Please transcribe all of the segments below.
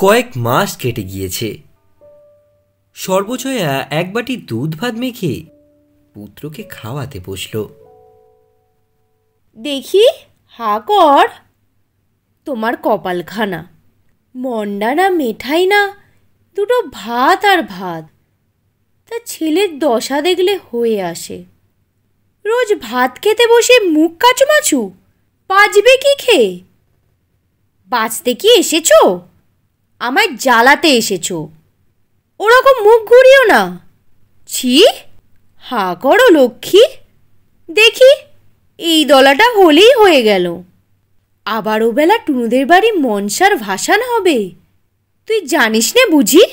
কয়েক মাস কেটে গিয়েছে। সর্বজয়া এক বাটি দুধ ভাত মেখে পুত্রকে খাওয়াতে বসল। দেখি হা কর, তোমার কপালখানা, মন্ডা না মেঠাই না, দুটো ভাত আর ভাত। তা ছেলের দশা দেখলে হয়ে আসে। রোজ ভাত খেতে বসে মুখ কাচুমাচু, বাঁচবে কি খেয়ে? বাঁচতে কি এসেছো? আমায় জ্বালাতে এসেছো। ওরকম মুখ ঘুরিও না। ছি, হা করো লক্ষ্মী। দেখি এই দলাটা হলেই হয়ে গেল। আবার ওবেলা টুনুদের বাড়ি মনসার ভাসান হবে, তুই জানিস নে বুঝি?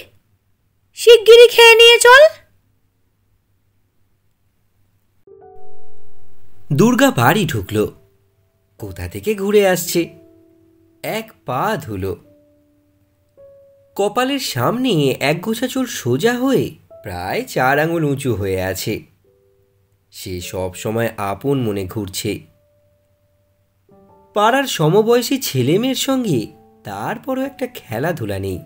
শিগগিরই খেয়ে নিয়ে চল। দুর্গা বাড়ি ঢুকল। কোথা থেকে ঘুরে আসছে, এক পা ধুলো। কপালের সামনে এক গোছা চুল সোজা হয়ে প্রায় 4 আঙুল উঁচু হয়ে আছে। সে সব সময় আপন মনে ঘুরছে। পাড়ার সমবয়সী ছেলেমেয়ের সঙ্গে তারপরও একটা খেলাধুলা নেই।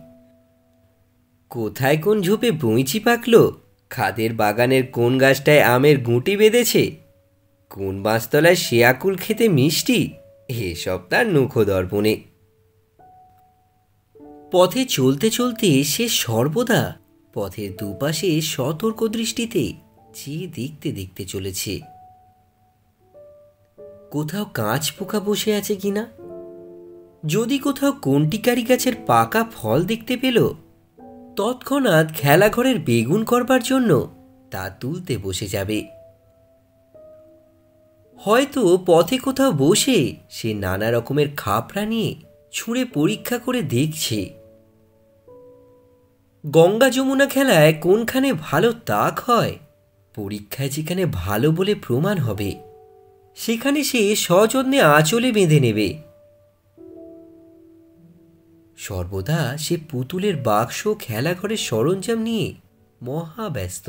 কোথায় কোন ঝোপে বইঁচি পাকল, খাদের বাগানের কোন গাছটায় আমের গুঁটি বেঁধেছে, কোন বাঁশতলায় শেয়াকুল খেতে মিষ্টি, এসব তার মুখদর্পণে। পথে চলতে চলতে সে সর্বদা পথের দুপাশে সতর্ক দৃষ্টিতে চেয়ে দেখতে দেখতে চলেছে। কোথাও কাঁচ পোকা বসে আছে কিনা। যদি কোথাও কন্টিকারি গাছের পাকা ফল দেখতে পেল, তৎক্ষণাৎ খেলাঘরের বেগুন করবার জন্য তা তুলতে বসে যাবে। হয়তো পথে কোথাও বসে সে নানা রকমের খাপড়া নিয়ে ছুঁড়ে পরীক্ষা করে দেখছে গঙ্গা যমুনা খেলায় কোনখানে ভালো তাক হয়, পরীক্ষায় যেখানে ভালো বলে প্রমাণ হবে সেখানে সে সযত্নে আঁচলে বেঁধে নেবে। সর্বদা সে পুতুলের বাক্স খেলাঘরের সরঞ্জাম নিয়ে মহাব্যস্ত।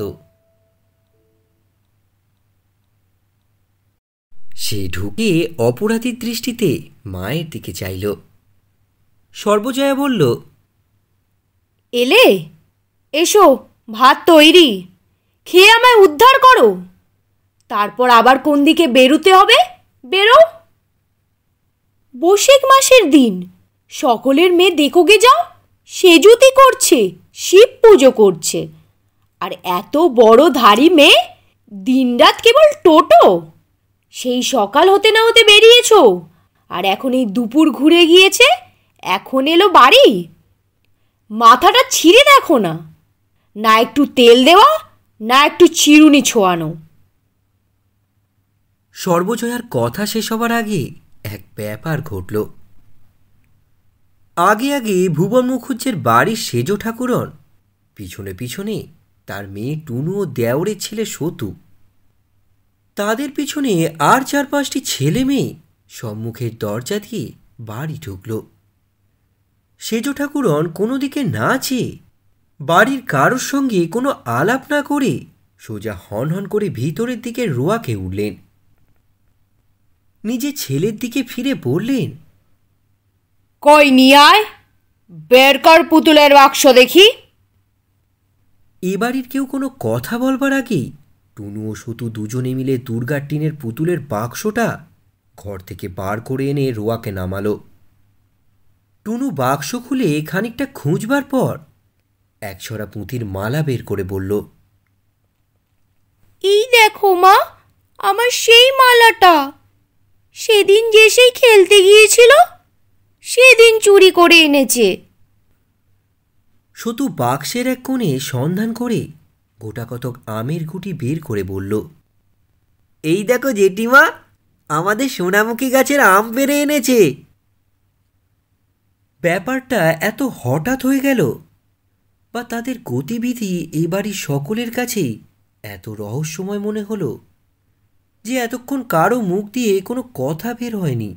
সে ঢুকে অপরাধীর দৃষ্টিতে মায়ের দিকে চাইল। সর্বজয়া বলল, এলে? এসো, ভাত তৈরি, খেয়ে আমায় উদ্ধার করো। তারপর আবার কোন দিকে বেরুতে হবে বেরো। বৈশাখ মাসের দিন, সকলের মেয়ে দেখোগে যাও, সেজুতি করছে, শিব পুজো করছে। আর এত বড় ধাড়ি মেয়ে, দিনরাত কেবল টোটো। সেই সকাল হতে না হতে বেরিয়েছো, আর এখন এই দুপুর ঘুরে গিয়েছে, এখন এলো বাড়ি। মাথাটা ছিঁড়ে দেখো না, না একটু তেল দেওয়া, না একটু চিরুনি ছোঁয়ানো। সর্বজয়ার কথা শেষ হবার আগে এক ব্যাপার ঘটল। আগে আগে ভুবন মুখুজ্জের বাড়ির সেজ ঠাকুরন, পিছনে পিছনে তার মেয়ে টুনু ও দেওরের ছেলে সতু, তাদের পিছনে আর 4-5টি ছেলে মেয়ে সম্মুখের দরজা দিয়ে বাড়ি ঢুকল। সেজ ঠাকুরন কোনো দিকে না চেয়ে, বাড়ির কারোর সঙ্গে কোনো আলাপ না করে সোজা হন হন করে ভিতরের দিকে রোয়াকে উঠলেন। নিজে ছেলের দিকে ফিরে বললেন, কই নিয়ে আয়, বের কর পুতুলের বাক্স দেখি। এ বাড়ির কেউ কোনো কথা বলবার আগেই টুনু ও সতু দুজনে মিলে দুর্গার টিনের পুতুলের বাক্সটা ঘর থেকে বার করে এনে রোয়াকে নামালো। টুনু বাক্স খুলে খানিকটা খুঁজবার পর একছড়া পুঁতির মালা বের করে বলল, এই দেখো মা, আমার সেই মালাটা। সেদিন যে সেই খেলতে গিয়েছিল, সেদিন চুরি করে এনেছে। সতু বাক্সের এক কোণে সন্ধান করে গোটা কতক আমের গুটি বের করে বলল, এই দেখো জেঠিমা, আমাদের সোনামুখী গাছের আম পেড়ে এনেছে। ব্যাপারটা এত হঠাৎ হয়ে গেল, বা তাদের গতিবিধি এ বাড়ির সকলের কাছেই এত রহস্যময় মনে হলো যে এতক্ষণ কারো মুখ দিয়ে কোনো কথা বের হয়নি।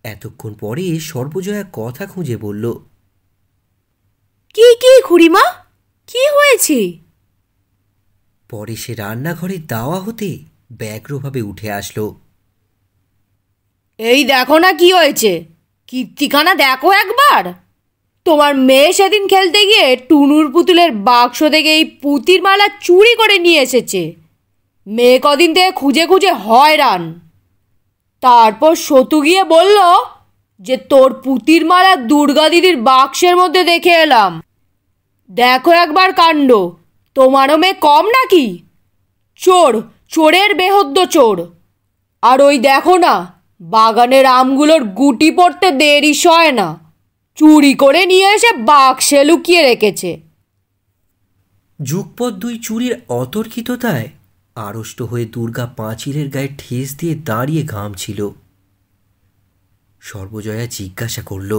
এতক্ষণ পরে সর্বজয়া কথা খুঁজে বলল, কি কি খুড়িমা, কি হয়েছে? পরে সে রান্নাঘরের দাওয়া হতে ব্যগ্রভাবে উঠে আসলো। এই দেখো না কি হয়েছে, কীর্তিখানা দেখো একবার। তোমার মেয়ে সেদিন খেলতে গিয়ে টুনুর পুতুলের বাক্স থেকে এই পুতির মালা চুরি করে নিয়ে এসেছে। মেয়ে কদিন থেকে খুঁজে খুঁজে হয়রান। তারপর সতু গিয়ে বলল যে তোর পুতির মালা দুর্গা দিদির বাক্সের মধ্যে দেখে এলাম। দেখো একবার কাণ্ড, তোমারও মেয়ে কম নাকি? চোর, চোরের বেহদ্দ চোর। আর ওই দেখো না, বাগানের আমগুলোর গুটি পড়তে দেরি সয় না, চুরি করে নিয়ে এসে বাক্সে লুকিয়ে রেখেছে। যুগপৎ দুই চুরির অতর্কিততায় আড়ষ্ট হয়ে দুর্গা পাঁচিলের গায়ে ঠেস দিয়ে দাঁড়িয়ে ঘামছিল। সর্বজয়া জিজ্ঞাসা করল,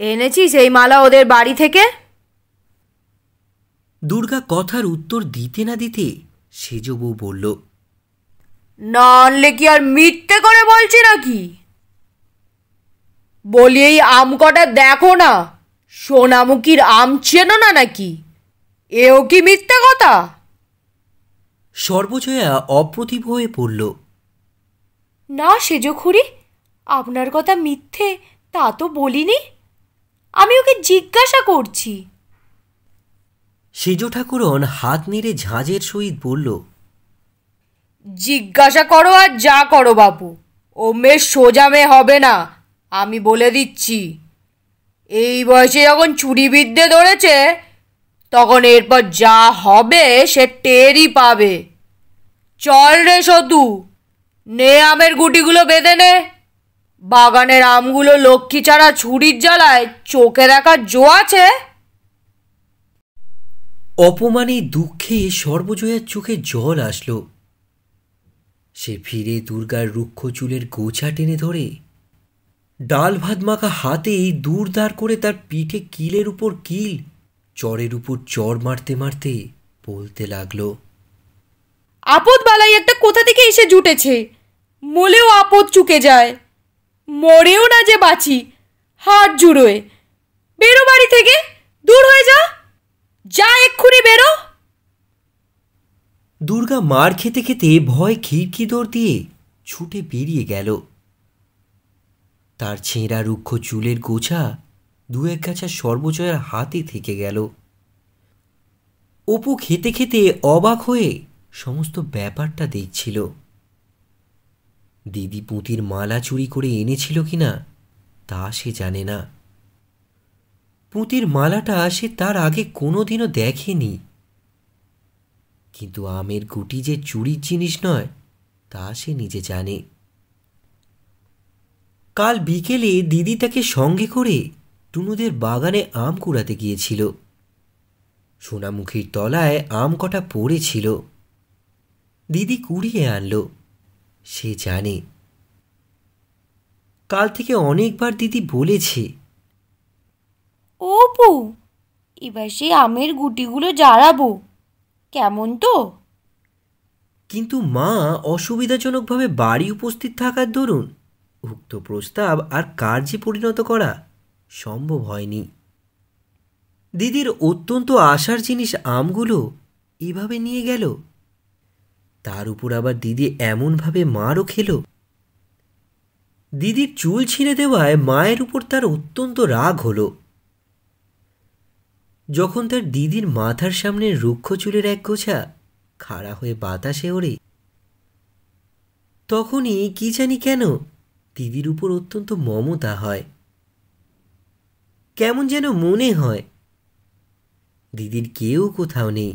এনেছিস এই মালা ওদের বাড়ি থেকে? দুর্গা কথার উত্তর দিতে না দিতে সেজ বউ বলল, না আনলে কি আর মিথ্যে করে বলছি নাকি? বলি এই আম কটা দেখো না, সোনামুখীর আম চেনো না নাকি? এও কি মিথ্যে কথা? সর্বজয়া অপ্রতিভ হয়ে পড়ল, না সেজখুড়ি, আপনার কথা মিথ্যে তা তো বলিনি, আমি ওকে জিজ্ঞাসা করছি। সেজ ঠাকুরন হাত নেড়ে ঝাঁঝের সহিত বলল, জিজ্ঞাসা করো আর যা করো বাপু, ও মেয়ে সোজা মেয়ে হবে না, আমি বলে দিচ্ছি। এই বয়সে যখন চুরিবিদ্যে ধরেছে, তখন এরপর যা হবে সে টেরই পাবে। চল রে সতু, নে আমের গুটিগুলো বেঁধে নে। বাগানের আমগুলো লক্ষ্মী ছাড়া ছুরির জ্বালায় চোখে দেখার জো আছে? অপমানে দুঃখে সর্বজয়ার চোখে জল আসলো। সে ফিরে দুর্গার রুক্ষ চুলের গোছা টেনে ধরে ডাল ভাত মাখা হাতেই দূর দাঁড় করে তার পিঠে কিলের উপর কিল, চরের উপর চর মারতে মারতে বলতে লাগলো, আপদ বালাই একটা কোথা থেকে এসে জুটেছে, মলেও আপদ চুকে যায়, মরেও না যে বাঁচি, হাত জুড়োয়। বেরো বাড়ি থেকে, দূর হয়ে যা, যা এক্ষুনি বেরো। দুর্গা মার খেতে খেতে ভয় খিড়কি দৌড় দিয়ে ছুটে বেরিয়ে গেল। তার ছেঁড়া রুক্ষ চুলের গোছা দু এক গাছা সর্বজয়ার হাতে থেকে গেল। অপু খেতে খেতে অবাক হয়ে সমস্ত ব্যাপারটা দেখছিল। দিদি পুঁতির মালা চুরি করে এনেছিল কিনা তা সে জানে না। পুঁতির মালাটা সে তার আগে কোনোদিনও দেখেনি, কিন্তু আমের গুটি যে চুরির জিনিস নয় তা সে নিজে জানে। কাল বিকেলে দিদি তাকে সঙ্গে করে টুনুদের বাগানে আম কুড়াতে গিয়েছিল। সোনামুখীর তলায় আম কটা পড়েছিল, দিদি কুড়িয়ে আনলো। সে জানে, কাল থেকে অনেকবার দিদি বলেছে, অপু, এবার সেই আমের গুটিগুলো জ্বালাবো, কেমন তো? কিন্তু মা অসুবিধাজনকভাবে বাড়ি উপস্থিত থাকার দরুন উক্ত প্রস্তাব আর কার্যে পরিণত করা সম্ভব হয়নি। দিদির অত্যন্ত আশার জিনিস আমগুলো এভাবে নিয়ে গেল, তার উপর আবার দিদি এমনভাবে মারও খেল। দিদির চুল ছিঁড়ে দেওয়ায় মায়ের উপর তার অত্যন্ত রাগ হলো। যখন তার দিদির মাথার সামনে রুক্ষ চুলের এক গোছা খাড়া হয়ে বাতাসে ওড়ে, তখনই কি জানি কেন দিদির উপর অত্যন্ত মমতা হয়। কেমন যেন মনে হয় দিদির কেউ কোথাও নেই,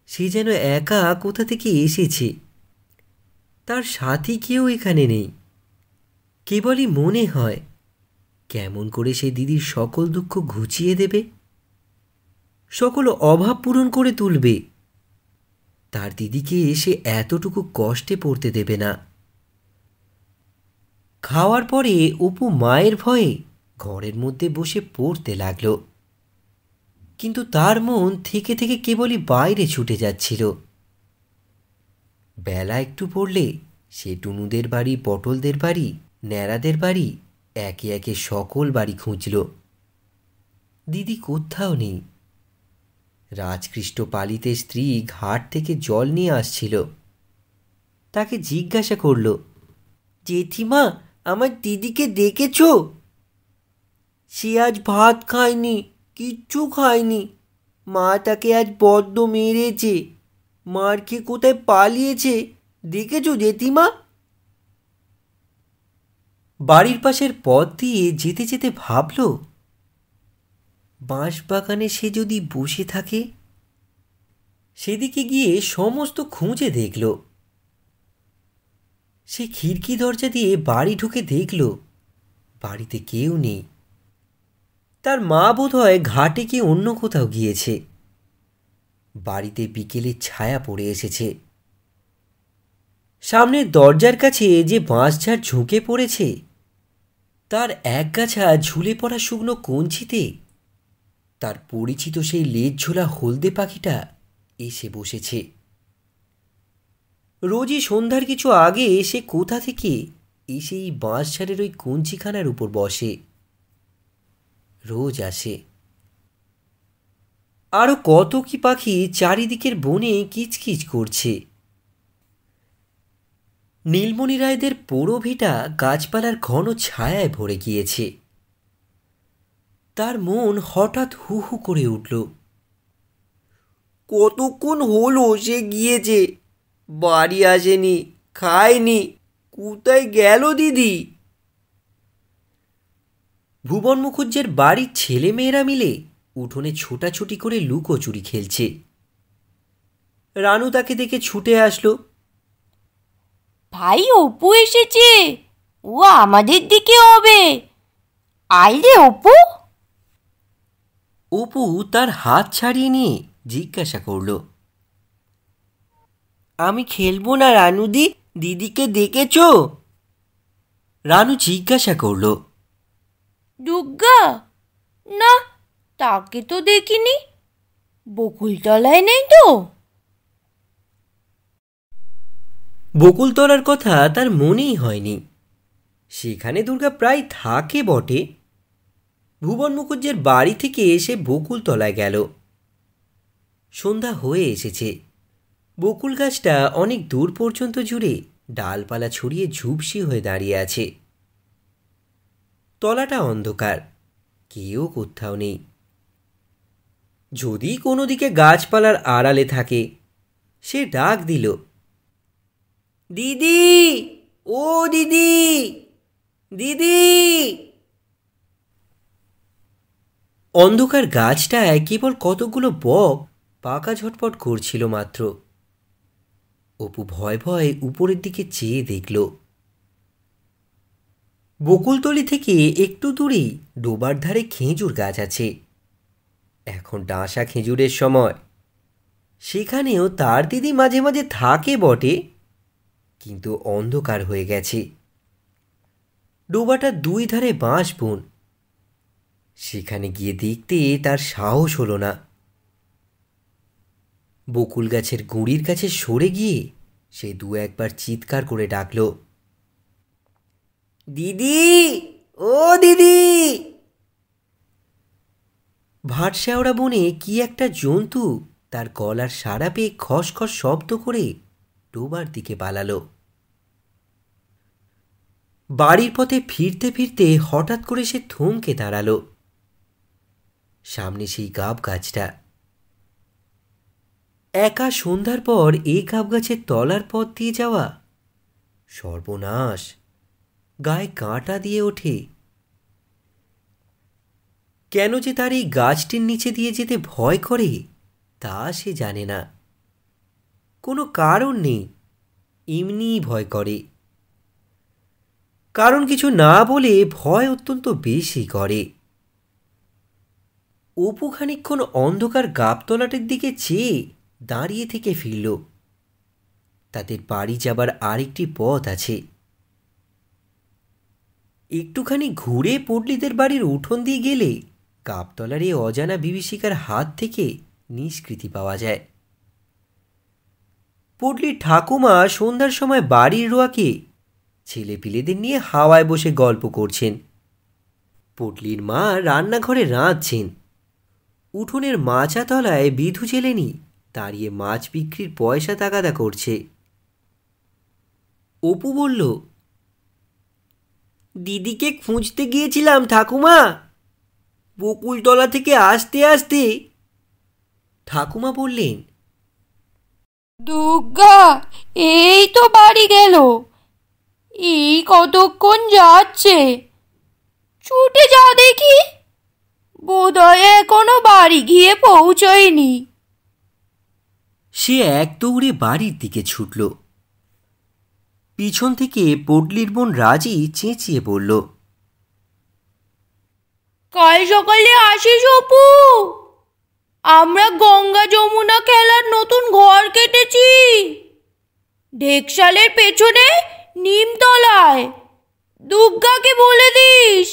সে যেন একা কোথা থেকে এসেছে, তার সাথী কেউ এখানে নেই। কেবলই মনে হয় কেমন করে সে দিদির সকল দুঃখ ঘুচিয়ে দেবে, সকল অভাব পূরণ করে তুলবে। তার দিদিকে সে এতটুকু কষ্টে পড়তে দেবে না। খাওয়ার পরে অপু মায়ের ভয়ে ঘরের মধ্যে বসে পড়তে লাগলো, কিন্তু তার মন থেকে থেকে কেবলই বাইরে ছুটে যাচ্ছিল। বেলা একটু পড়লে সে টুনুদের বাড়ি, পটলদের বাড়ি, ন্যাড়াদের বাড়ি, একে একে সকল বাড়ি খুঁজল। দিদি কোথাও নেই। রাজকৃষ্ট পালিতের স্ত্রী ঘাট থেকে জল নিয়ে আসছিল। তাকে জিজ্ঞাসা করল, জেঠিমা, আমার দিদিকে দেখেছ? সে আজ ভাত খায়নি, কিচ্ছু খায়নি। মা তাকে আজ বড্ড মেরেছে। মার খেয়ে কোথায় পালিয়েছে দেখেছো জেঠিমা? বাড়ির পাশের পথ দিয়ে যেতে যেতে ভাবল, বাঁশবাগানে সে যদি বসে থাকে। সেদিকে গিয়ে সমস্ত খুঁজে দেখল। সে খিড়কি দরজা দিয়ে বাড়ি ঢুকে দেখল বাড়িতে কেউ নেই। তার মা বোধহয় ঘাটে কি অন্য কোথাও গিয়েছে। বাড়িতে বিকেলের ছায়া পড়ে এসেছে। সামনের দরজার কাছে যে বাঁশঝাড় ঝুঁকে পড়েছে, তার একগাছা ঝুলে পড়া শুকনো কঞ্চিতে তার পরিচিত সেই লেজ ঝোলা হলদে পাখিটা এসে বসেছে। রোজই সন্ধ্যার কিছু আগে সে কোথা থেকে এসে এই বাঁশঝাড়ের ওই কঞ্চিখানার উপর বসে। রোজ আসে। আরও কত কি পাখি চারিদিকের বনে কিচকিচ করছে। নীলমণি রায়দের পোড়ো ভিটা গাছপালার ঘন ছায়ায় ভরে গিয়েছে। তার মন হঠাৎ হু হু করে উঠল। কতক্ষণ হলো সে গিয়েছে, বাড়ি আসেনি, খায়নি। কোথায় গেল দিদি? ভুবন মুখুজ্জের বাড়ির ছেলে মেয়েরা মিলে উঠোনে ছোটাছুটি করে লুকোচুরি খেলছে। রানু তাকে দেখে ছুটে আসলো। ভাই অপু এসেছে, ও আমাদের দিকে হবে, আয় রে অপু। অপু তার হাত ছাড়িয়ে নিয়ে জিজ্ঞাসা করল, আমি খেলবো না রানুদি, দিদিকে দেখেছ? রানু জিজ্ঞাসা করল, দুর্গা? না, তাকে তো দেখিনি। বকুলতলায় নেই তো? বকুলতলার কথা তার মনেই হয়নি। সেখানে দুর্গা প্রায় থাকে বটে। ভুবন মুখুজ্জের বাড়ি থেকে এসে বকুলতলায় গেল। সন্ধ্যা হয়ে এসেছে। বকুল গাছটা অনেক দূর পর্যন্ত জুড়ে ডালপালা ছড়িয়ে ঝুপসি হয়ে দাঁড়িয়ে আছে। তলাটা অন্ধকার, কেউ কোথাও নেই। যদি কোনো দিকে গাছপালার আড়ালে থাকে, সে ডাক দিল, দিদি, ও দিদি, দিদি। অন্ধকার গাছটায় কেবল কতগুলো বক পাকা ঝটপট করছিল মাত্র। অপু ভয় ভয়ে উপরের দিকে চেয়ে দেখল। বকুলতলি থেকে একটু দূরেই ডোবার ধারে খেজুর গাছ আছে। এখন ডাঁশা খেজুরের সময়। সেখানেও তার দিদি মাঝে মাঝে থাকে বটে, কিন্তু অন্ধকার হয়ে গেছে। ডোবাটার দুই ধারে বাঁশ বন। সেখানে গিয়ে দেখতে তার সাহস হলো না। বকুল গাছের গুঁড়ির কাছে সরে গিয়ে সে দু একবার চিৎকার করে ডাকল, দিদি, ও দিদি। ভাটশেওড়া বনে কি একটা জন্তু তার গলার সাড়া পেয়ে খসখস শব্দ করে ডোবার দিকে পালালো। বাড়ির পথে ফিরতে ফিরতে হঠাৎ করে সে থমকে দাঁড়ালো। সামনে সেই গাব গাছটা। একা সন্ধ্যার পর এই গাব গাছের তলার পথ দিয়ে যাওয়া সর্বনাশ। গায়ে কাঁটা দিয়ে ওঠে। কেন যে তার এই গাছটির নিচে দিয়ে যেতে ভয় করে তা সে জানে না। কোনো কারণ নেই, এমনিই ভয় করে। কারণ কিছু না বলে ভয় অত্যন্ত বেশি করে। অপু খানিকক্ষণ অন্ধকার গাবতলাটির দিকে চেয়ে দাঁড়িয়ে থেকে ফিরল। তাদের বাড়ি যাবার আরেকটি পথ আছে। একটুখানি ঘুরে পটলিদের বাড়ির উঠোন দিয়ে গেলে গাবতলার এই অজানা বিভীষিকার হাত থেকে নিষ্কৃতি পাওয়া যায়। পটলির ঠাকুমা সন্ধ্যার সময় বাড়ির রোয়াকে ছেলেপিলেদের নিয়ে হাওয়ায় বসে গল্প করছেন। পটলির মা রান্নাঘরে রাঁধছেন। উঠোনের মাচা তলায় বিধু জেলেনি দাঁড়িয়ে মাছ বিক্রির পয়সা তাগাদা করছে। অপু বলল, দিদিকে খুঁজতে গিয়েছিলাম ঠাকুমা, বকুলতলা থেকে আসতে আসতে ঠাকুমা বললেন, দুর্গা এই তো বাড়ি গেল, এই কতক্ষণ যাচ্ছে, ছুটে যা দেখি, বোধহয় এখনো বাড়ি গিয়ে পৌঁছয়নি। সে এক দৌড়ে বাড়ির দিকে ছুটল। পিছন থেকে পডলির বোন রাজি চেঁচিয়ে বলল, কাল সকালে আসিস অপু, আমরা গঙ্গা যমুনা খেলার নতুন ঘর কেটেছি, ঢেকশালের পেছনে নিমতলায়, দুর্গাকে বলে দিস।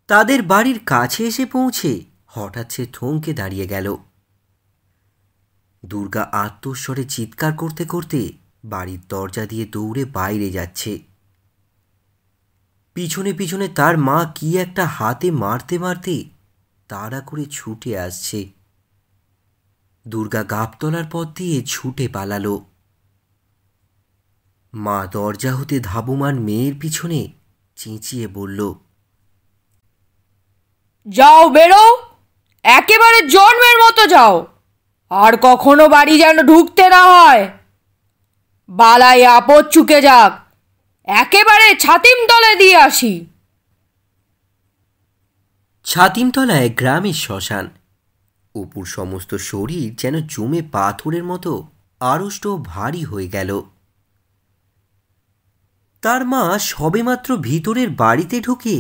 তাদের বাড়ির কাছে এসে পৌঁছে হঠাৎ সে থমকে দাঁড়িয়ে গেল। দুর্গা আত্মস্বরে চিৎকার করতে করতে বাড়ির দরজা দিয়ে দৌড়ে বাইরে যাচ্ছে। পিছনে পিছনে তার মা কি একটা হাতে মারতে মারতে তাড়া করে ছুটে আসছে। দুর্গা গাবতলার পথ দিয়ে ছুটে পালালো। মা দরজা হতে ধাবমান মেয়ের পিছনে চেঁচিয়ে বলল, যাও, বেরো, একেবারে জন্মের মতো যাও, আর কখনো বাড়ি যেন ঢুকতে না হয়। বালাই আপদ চুকে যাক, একেবারে ছাতিম তলে দিয়ে আসি। ছাতিমতলায় গ্রামের শ্মশান। অপুর সমস্ত শরীর যেন জমে পাথরের মতো আড়ষ্ট ভারী হয়ে গেল। তার মা সবেমাত্র ভিতরের বাড়িতে ঢুকে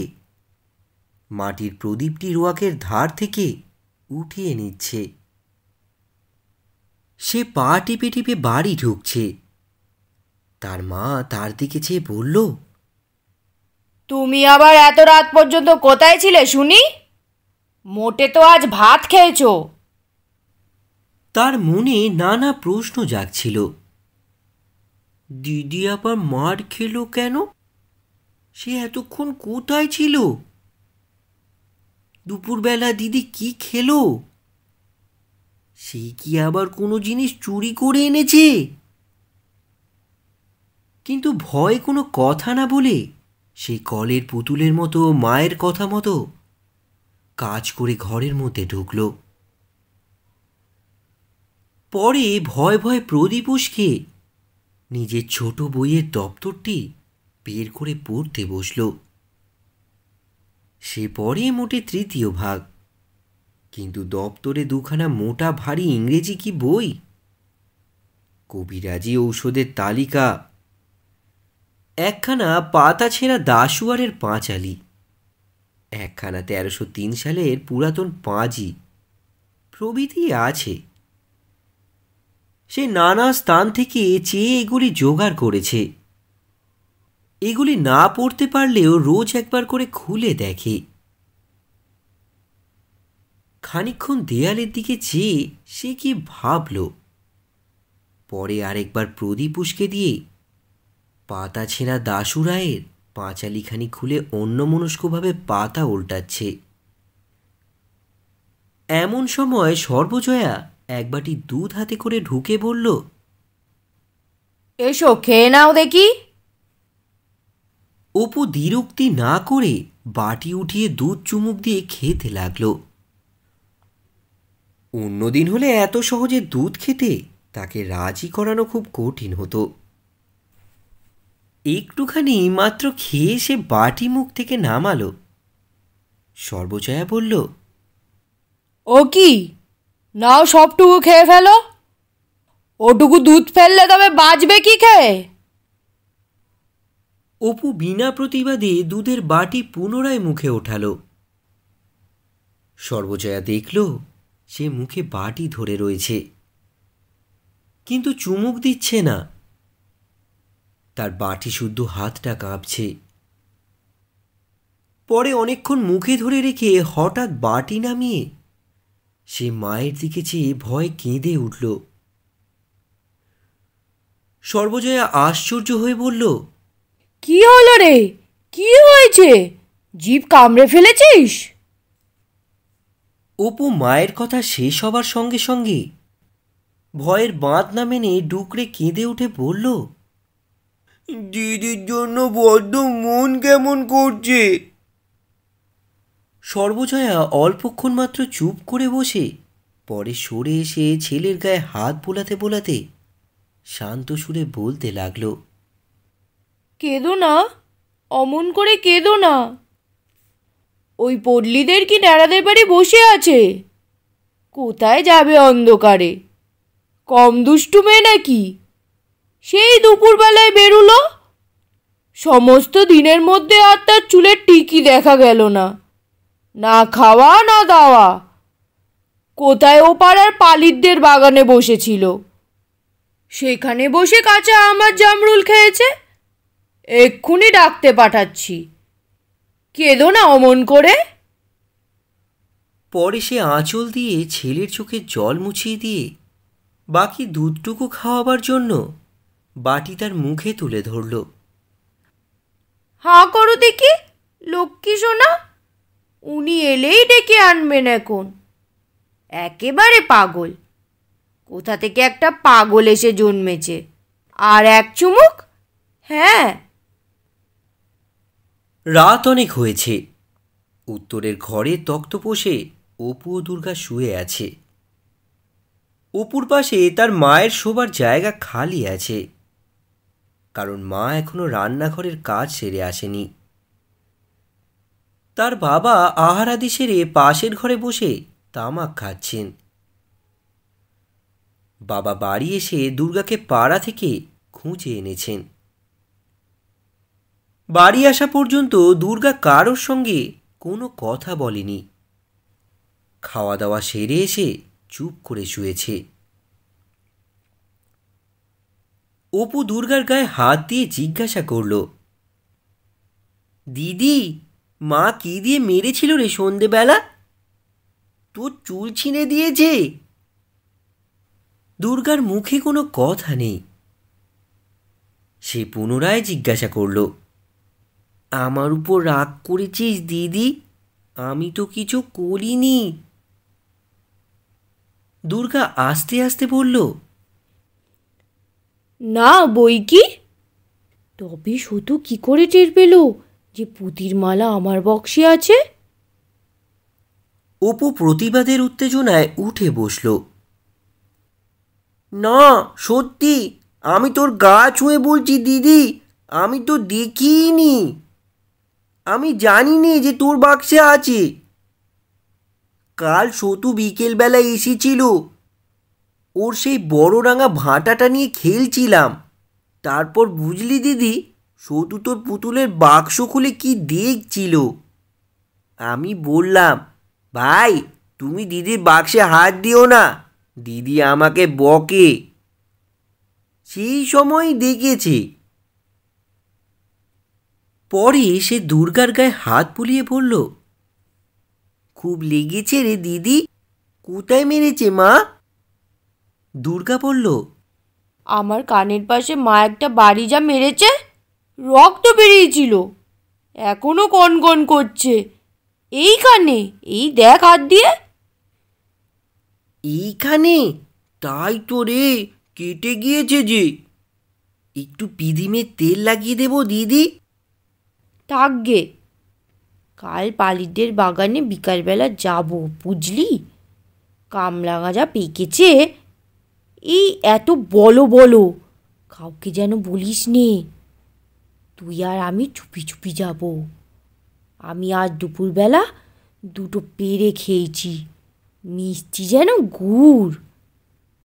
মাটির প্রদীপটি রোয়াকের ধার থেকে উঠিয়ে নিচ্ছে। সে পা টিপে টিপে বাড়ি ঢুকছে। তার মা তার দিকে চেয়ে বলল, তুমি আবার এত রাত পর্যন্ত কোথায় ছিলে শুনি? মোটে তো আজ ভাত খেয়েছো। তার মনে নানা প্রশ্ন জাগছিল। দিদি আবার মার খেলো কেন? সে এতক্ষণ কোথায় ছিল? দুপুরবেলা দিদি কি খেলো? সে কি আবার কোনো জিনিস চুরি করে এনেছে? কিন্তু ভয় কোনো কথা না বলে সে কলের পুতুলের মতো মায়ের কথা মতো কাজ করে ঘরের মধ্যে ঢুকল। পরে ভয় ভয় প্রদীপ উসকে নিজের ছোট বইয়ের দপ্তরটি বের করে পড়তে বসল। সে পড়ে মোটে তৃতীয় ভাগ, কিন্তু দপ্তরে দুখানা মোটা ভারী ইংরেজি কি বই, কবিরাজি ঔষধের তালিকা, একখানা পাতা ছেঁড়া দাসুয়ারের পাঁচালি, একখানা 1303 সালের পুরাতন পাঁজি প্রভৃতি আছে। সে নানা স্থান থেকে চেয়ে এগুলি জোগাড় করেছে। এগুলি না পড়তে পারলেও রোজ একবার করে খুলে দেখে। খানিকক্ষণ দেয়ালের দিকে চেয়ে সে কি ভাবল। পরে আরেকবার প্রদীপ উসকে দিয়ে পাতা ছেঁড়া দাশু রায়ের পাঁচালিখানি খুলে অন্যমনস্কভাবে পাতা উল্টাচ্ছে। এমন সময় সর্বজয়া এক বাটি দুধ হাতে করে ঢুকে বলল, এসো খেয়ে নাও দেখি। অপু দ্বিরুক্তি না করে বাটি উঠিয়ে দুধ চুমুক দিয়ে খেতে লাগল। অন্যদিন হলে এত সহজে দুধ খেতে তাকে রাজি করানো খুব কঠিন হতো। একটুখানি মাত্র খেয়ে সে বাটি মুখ থেকে নামালো। সর্বজয়া বলল, ও কি, নাও সবটুকু খেয়ে ফেলো, ওটুকু দুধ ফেললে তবে বাঁচবে কি খেয়ে? অপু বিনা প্রতিবাদে দুধের বাটি পুনরায় মুখে ওঠাল। সর্বজয়া দেখল সে মুখে বাটি ধরে রয়েছে, কিন্তু চুমুক দিচ্ছে না। তার বাটি শুদ্ধ হাতটা কাঁপছে। পরে অনেকক্ষণ মুখে ধরে রেখে হঠাৎ বাটি নামিয়ে সে মায়ের দিকে চেয়ে ভয় কেঁদে উঠল। সর্বজয়া আশ্চর্য হয়ে বলল, কি হলো রে, কি হয়েছে? জিভ কামড়ে ফেলেছিস? অপু মায়ের কথা শেষ হবার সঙ্গে সঙ্গে ভয়ের বাঁধ না মেনে ডুকরে কেঁদে উঠে বলল, দিদির জন্য বড্ড মন কেমন করছে। সর্বজয়া অল্পক্ষণ মাত্র চুপ করে বসে পরে সরে এসে ছেলের গায়ে হাত বোলাতে বোলাতে শান্ত সুরে বলতে লাগলো, কেঁদো না, অমন করে কেঁদো না। ওই পল্লীদের কি ন্যাড়াদের বাড়ি বসে আছে? কোথায় যাবে অন্ধকারে? কম দুষ্টু মেয়ে নাকি? সেই দুপুরবেলায় বেরুলো, সমস্ত দিনের মধ্যে আর তার চুলের টিকি দেখা গেল না। না খাওয়া না দাওয়া। কোথায় ও পাড়ার পালিতদের বাগানে বসেছিল, সেখানে বসে কাঁচা আম আর জামরুল খেয়েছে। এক্ষুনি ডাকতে পাঠাচ্ছি, কেঁদো না অমন করে। পরে সে আঁচল দিয়ে ছেলের চোখে জল মুছিয়ে দিয়ে বাকি দুধটুকু খাওয়াবার জন্য বাটি তার মুখে তুলে ধরল। হাঁ করো দেখি, লক্ষ্মী সোনা। উনি এলেই ডেকে আনবেন এখন। একেবারে পাগল। কোথা থেকে একটা পাগল এসে জন্মেছে। আর এক চুমুক। হ্যাঁ। রাত অনেক হয়েছে। উত্তরের ঘরে তক্তপোষে অপু ও দুর্গা শুয়ে আছে। অপুর পাশে তার মায়ের শোবার জায়গা খালি আছে, কারণ মা এখনো রান্নাঘরের কাজ সেরে আসেনি। তার বাবা আহারাদি সেরে পাশের ঘরে বসে তামাক খাচ্ছেন। বাবা বাড়ি এসে দুর্গাকে পাড়া থেকে খুঁজে এনেছেন। বাড়ি আসা পর্যন্ত দুর্গা কারোর সঙ্গে কোনো কথা বলেনি। খাওয়া দাওয়া সেরে এসে চুপ করে শুয়েছে। অপু দুর্গার গায়ে হাত দিয়ে জিজ্ঞাসা করল, দিদি, মা কি দিয়ে মেরেছিল রে সন্ধেবেলা? তোর চুল ছিঁড়ে দিয়েছে? দুর্গার মুখে কোনো কথা নেই। সে পুনরায় জিজ্ঞাসা করল, আমার উপর রাগ করেছিস দিদি? আমি তো কিছু করিনি। দুর্গা আস্তে আস্তে বলল, না বই কি। তবে শুধু কি করে টের পেল যে পুতির মালা আমার বক্সে আছে? অপু প্রতিবাদের উত্তেজনায় উঠে বসল। না, সত্যি, আমি তোর গা ছুঁয়ে বলছি দিদি, আমি তো দেখিনি। আমি জানিনি যে তোর বাক্সে আছে। কাল সতু বিকেলবেলায় এসেছিল। ওর সেই বড় রাঙা ভাঁটাটা নিয়ে খেলছিলাম। তারপর বুঝলি দিদি, সতু তোর পুতুলের বাক্স খুলে কি দেখছিল। আমি বললাম, ভাই, তুমি দিদির বাক্সে হাত দিও না, দিদি আমাকে বকে। সেই সময়ই দেখেছে। পরে সে দুর্গার গায়ে হাত বুলিয়ে বলল, খুব লেগেছে রে দিদি? কোথায় মেরেছে মা? দুর্গা বলল, আমার কানের পাশে মা একটা বাড়ি যা মেরেছে, রক্ত বেরিয়েছিল। এখনো কনকন করছে। এইখানে, এই দেখ হাত দিয়ে। এইখানে? তাই তো রে, কেটে গিয়েছে যে। একটু পিদিমে তেল লাগিয়ে দেবো দিদি? থাকগে, কাল পালিদের বাগানে বিকালবেলা যাব, বুঝলি? কামলা গাঁজা পেকেছে। এই এত বলো বলো, কাউকে যেন বলিস নে। তুই আর আমি চুপি চুপি যাব। আমি আজ দুপুরবেলা দুটো পেড়ে খেয়েছি, মিষ্টি যেন গুড়।